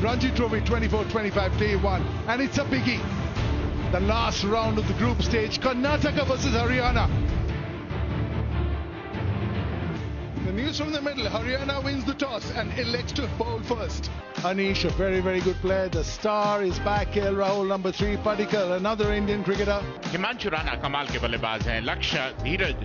Ranji Trophy 24-25 day one, and it's a biggie. The last round of the group stage, Karnataka versus Haryana. The news from the middle, Haryana wins the toss and elects to bowl first. Anish, a very, very good player. The star is back. KL Rahul, number 3. Padikkal, another Indian cricketer. Himanshu Rana कमाल के बल्लेबाज हैं. लक्ष्य, धीरज,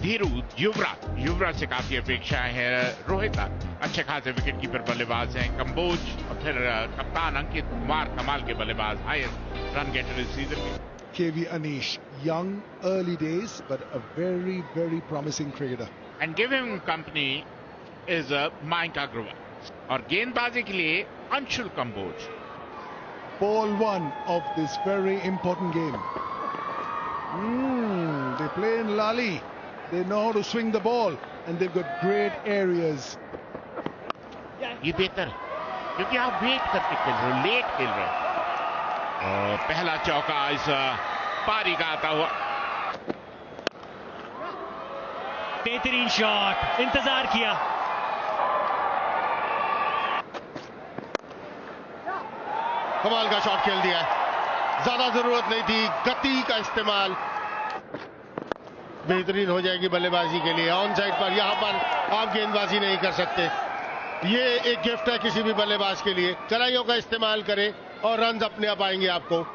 धीरू, युवराज से काफी अपेक्षाएं हैं. रोहित अच्छे खासे विकेट कीपर बल्लेबाज हैं. कंबोज और फिर कप्तान अंकित कुमार कमाल के बल्लेबाज, हाईएस्ट रन गेटर इस सीजन के. KV Anish, young, early days, but a very, very promising cricketer. And give him company is Mayank Agrawal. और गेंदबाजी के लिए Anshul Kamboj. Ball 1 of this very important game. They play in Lali. They know how to swing the ball, and they've got great areas. ये बेहतर क्योंकि आप wait करके खेल रहे हो, लेट खेल रहे हो. और पहला चौका इस पारी का आता हुआ. बेहतरीन शॉट, इंतजार किया. कमाल का शॉट खेल दिया. ज्यादा जरूरत नहीं थी. गति का इस्तेमाल बेहतरीन हो जाएगी बल्लेबाजी के लिए. ऑन साइड पर यहां पर आप गेंदबाजी नहीं कर सकते. ये एक गिफ्ट है किसी भी बल्लेबाज के लिए. चलाइयों का इस्तेमाल करें और रन अपने आप आएंगे आपको.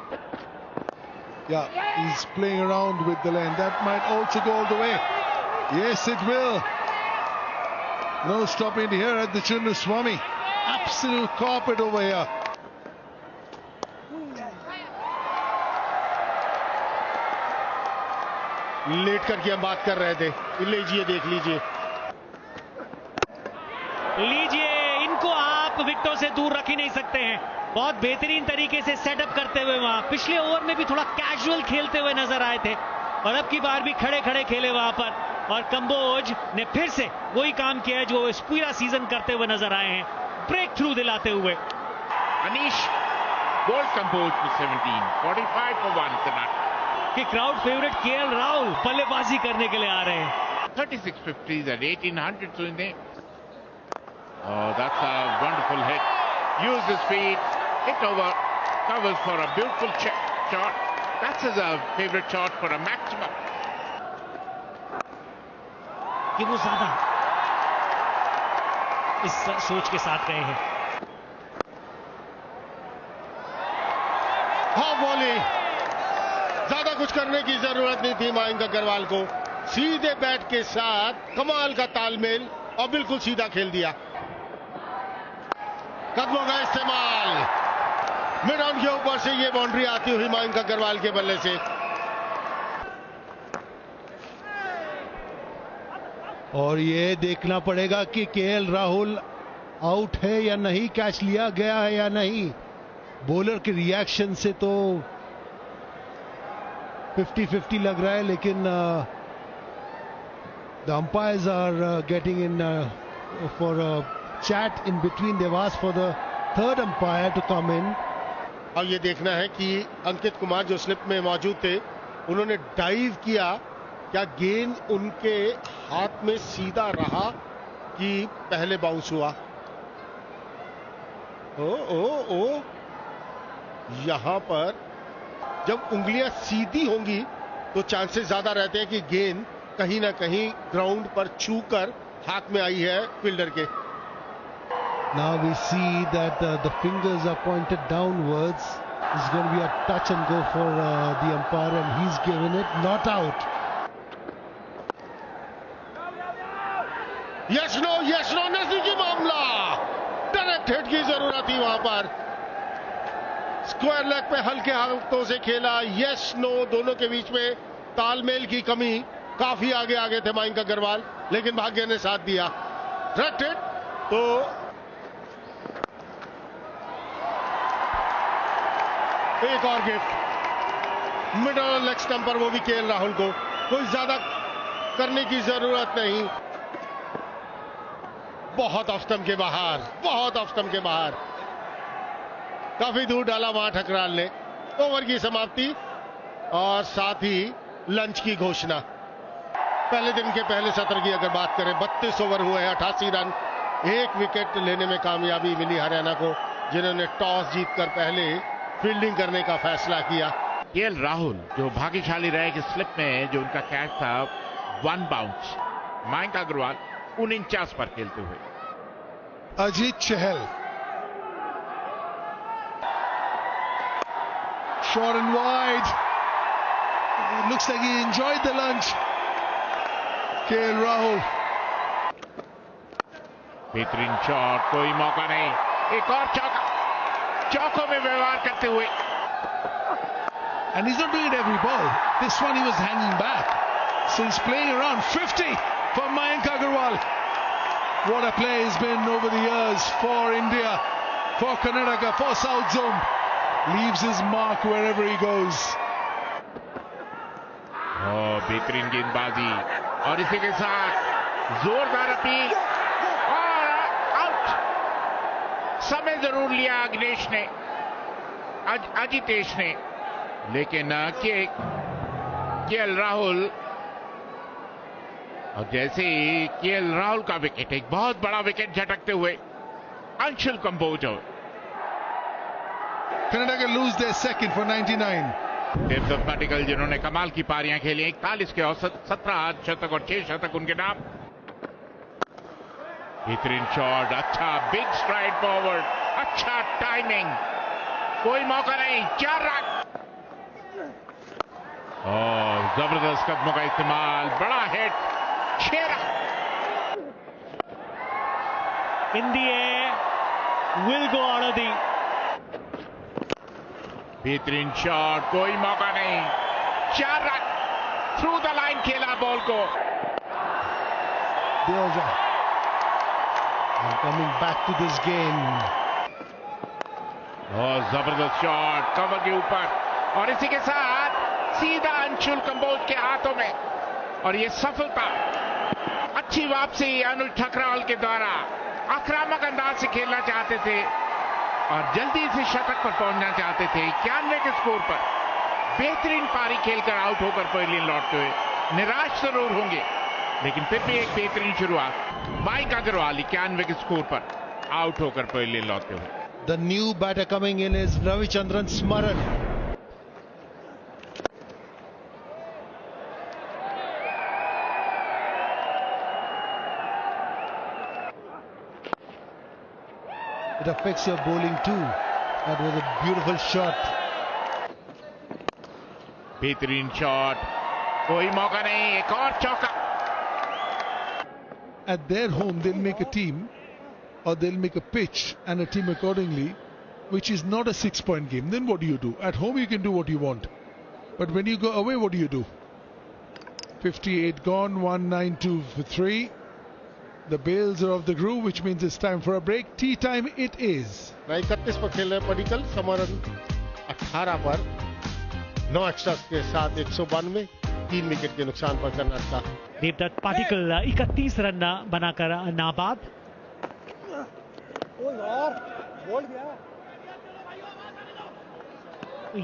Yeah, he's playing around with the lane. That might also go all the way. Yes, it will. No stopping here at the Chinnaswamy. Absolute carpet over here. Late करके हम बात कर रहे थे. लीजिए, देख लीजिए. इनको आप विकेटों से दूर रख ही नहीं सकते हैं. बहुत बेहतरीन तरीके से सेटअप करते हुए वहां पिछले ओवर में भी थोड़ा कैजुअल खेलते हुए नजर आए थे, और अब की बार भी खड़े खड़े खेले वहां पर. और कंबोज ने फिर से वही काम किया है जो इस पूरा सीजन करते हुए नजर आए हैं, ब्रेक थ्रू दिलाते हुए. Anish bold Kamboj with 17, 45 for 1 Karnataka. कि क्राउड फेवरेट KL राहुल बल्लेबाजी करने के लिए आ रहे हैं. 36 50s at 1800 so in there. Oh, that's a wonderful hit. Used his feet, hit over, covers for a beautiful shot. That's his favorite shot for a maximum. कि वो ज्यादा इस सोच के साथ गए हैं. हाँ, बॉली. ज्यादा कुछ करने की जरूरत नहीं थी मयंक अग्रवाल को. सीधे बैट के साथ कमाल का तालमेल और बिल्कुल सीधा खेल दिया. कदमों का इस्तेमाल. मिड ऑन के ऊपर से ये बाउंड्री आती हुई मयंक अग्रवाल के बल्ले से. और ये देखना पड़ेगा कि KL राहुल आउट है या नहीं, कैच लिया गया है या नहीं. बॉलर के रिएक्शन से तो 50-50 लग रहा है, लेकिन the umpires are getting in for chat in between. They've asked for the third umpire to come in. अब ये देखना है कि अंकित कुमार जो स्लिप में मौजूद थे, उन्होंने डाइव किया. क्या गेंद उनके हाथ में सीधा रहा कि पहले बाउंस हुआ? ओ यहां पर जब उंगलियां सीधी होंगी तो चांसेस ज्यादा रहते हैं कि गेंद कहीं ना कहीं ग्राउंड पर छूकर हाथ में आई है फील्डर के. Now we see that the fingers are pointed downwards. It's going to be a touch and go for the umpire, and he's given it not out. Yes no नजदीकी मामला. डायरेक्ट हिट की जरूरत थी वहां पर. Square leg पे हल्के हाथों से खेला. यस नो दोनों के बीच में तालमेल की कमी. काफी आगे थे मयंक अग्रवाल, लेकिन भाग्य ने साथ दिया. Direct hit. तो एक और गिफ्ट मिडल लेग स्टंप पर, वो भी KL राहुल को. कोई ज्यादा करने की जरूरत नहीं. बहुत ऑफ स्टंप के बाहर, काफी दूर डाला वहां ठकराल ने. ओवर की समाप्ति और साथ ही लंच की घोषणा. पहले दिन के पहले सत्र की अगर बात करें, 32 ओवर हुए हैं, 88 रन, 1 विकेट लेने में कामयाबी मिली हरियाणा को. जिन्होंने टॉस जीतकर पहले फील्डिंग करने का फैसला किया। केएल राहुल जो भाग्यशाली रहे कि स्लिप में जो उनका कैच था 1 बाउंस। मयंक अग्रवाल 49 पर खेलते हुए। Ajit Chahal. Short and wide. It looks like he enjoyed the lunch. KL Rahul. बेहतरीन शॉट, कोई मौका नहीं, एक और चौका, चौकों में व्यवहार करते हुए। And he's not doing it every ball. This one he was hanging back. So he's playing around. 50 for Mayank Agarwal. What a play has been over the years for India, for Karnataka, for South Zone. Leaves his mark wherever he goes. बेहतरीन गेंदबाजी और इसी के साथ जोरदार appeal और out. समय जरूर लिया अग्नेश ने, अजितेश ने, लेकिन केएल राहुल, और जैसे ही केएल राहुल का विकेट, एक बहुत बड़ा विकेट झटकते हुए Anshul Kamboj. Karnataka lose their second for 99. Devdutt Padikkal जिन्होंने कमाल की पारियां खेली, 41 के औसत, 17 शतक और 6 शतक उनके नाम। बेहतरीन शॉट, अच्छा बिग स्ट्राइड फॉरवर्ड, अच्छा टाइमिंग, कोई मौका नहीं, 4 रन। और जबरदस्त कदमों का इस्तेमाल, बड़ा hit, 6 run. In the air, will go out of the. बेहतरीन शॉट, कोई मौका नहीं, 4 रन, थ्रू द लाइन खेला बॉल को। Deoja. And coming back to this game. और जबरदस्त शॉट कवर के ऊपर, और इसी के साथ सीधा अंशुल कंबोज के हाथों में, और ये सफलता। अच्छी वापसी अनुज ठकराल के द्वारा, आक्रामक अंदाज से खेलना चाहते थे और जल्दी से शतक पर पहुंचना चाहते थे। 91 के स्कोर पर बेहतरीन पारी खेलकर आउट होकर पवेलियन लौटते हुए निराश जरूर होंगे, लेकिन फिर भी एक बेहतरीन शुरुआत। मयंक अग्रवाल 91 के स्कोर पर आउट होकर पवेलियन लौटते हुए। The new batter coming in is Ravichandran Smaran. It affects your bowling too. That was a beautiful shot. बेहतरीन शॉट, कोई मौका नहीं, एक और चौका। At their home, they'll make a team, or they'll make a pitch and a team accordingly, which is not a 6-point game. Then what do you do? At home, you can do what you want. But when you go away, what do you do? 58 gone, 192 for 3. The Bales are off the groove, which means it's time for a break. Tea time it is. 31 पर खेल रहे पडिक्कल, समरन 18 पर 9 extra के साथ 192, 3 wicket के नुकसान पर Karnataka. Devdutt Padikkal 31 run बनाकर नाबाद।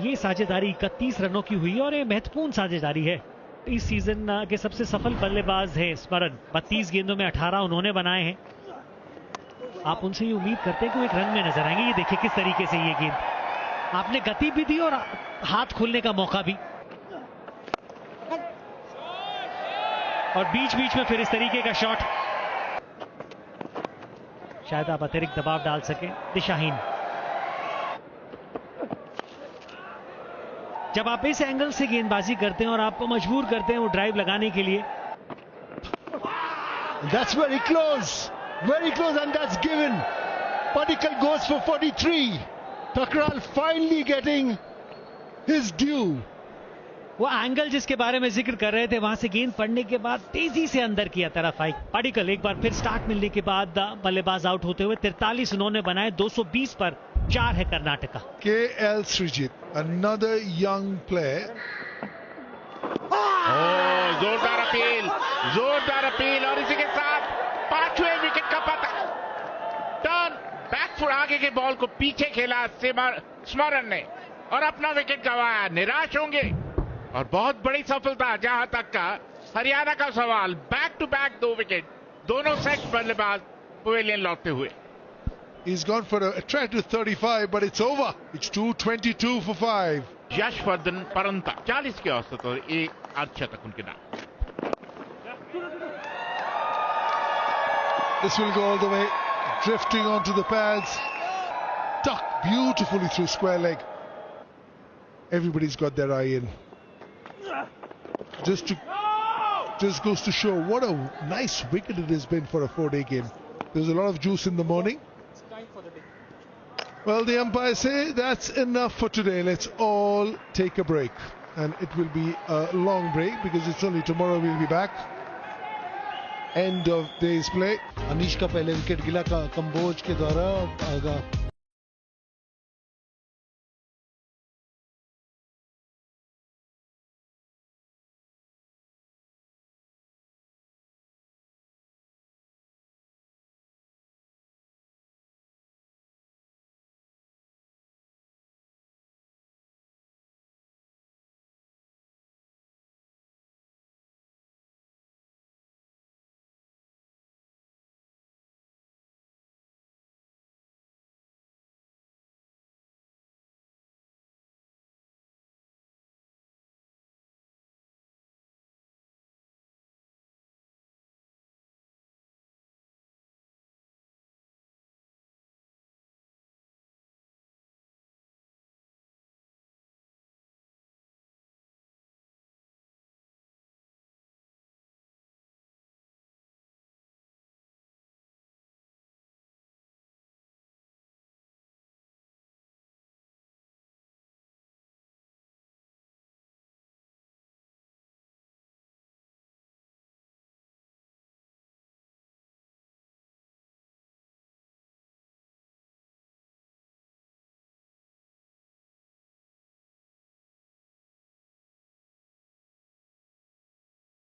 ये साझेदारी 31 रनों की हुई और ये महत्वपूर्ण साझेदारी है। इस सीजन के सबसे सफल बल्लेबाज हैं स्मरण, 32 गेंदों में 18 उन्होंने बनाए हैं। आप उनसे ये उम्मीद करते हैं कि वो एक रन में नजर आएंगे। ये देखिए किस तरीके से ये गेंद, आपने गति भी दी और हाथ खोलने का मौका भी, और बीच बीच में फिर इस तरीके का शॉट। शायद आप अतिरिक्त दबाव डाल सके, दिशाहीन। जब आप इस एंगल से गेंदबाजी करते हैं और आपको मजबूर करते हैं वो ड्राइव लगाने के लिए। That's very close, and that's given. Padikkal goes for 43. Thakral finally getting his due. वो एंगल जिसके बारे में जिक्र कर रहे थे, वहां से गेंद पड़ने के बाद तेजी से अंदर की तरफ आई। पाटिकल एक बार फिर स्टार्ट मिलने के बाद बल्लेबाज आउट होते हुए 43 उन्होंने बनाए, 220 पर 4 है Karnataka. KL Srijit, another young player. जोरदार अपील, और इसी के साथ 5वें विकेट का पता। टर्न बैकफुट, आगे के बॉल को पीछे खेला स्मरण ने और अपना विकेट गंवाया। निराश होंगे, और बहुत बड़ी सफलता जहां तक का हरियाणा का सवाल। बैक टू बैक 2 विकेट, दोनों सेट बल्लेबाज पवेलियन लौटते हुए। He's gone for an attractive 35, but it's over. It's 2:22 for 5. Yashvardhan परंता 40 के औसत और एक अर्धशतक उनके नाम। This will go all the way, drifting onto the pads. Tucked beautifully through square leg. Everybody's got their eye in. Just goes to show what a nice wicket it has been for a 4-day game. There's a lot of juice in the morning. Well, the umpires say that's enough for today. Let's all take a break. And it will be a long break because it's only tomorrow we'll be back. End of day's play. Anish का पहले wicket गिला कंबोज के द्वारा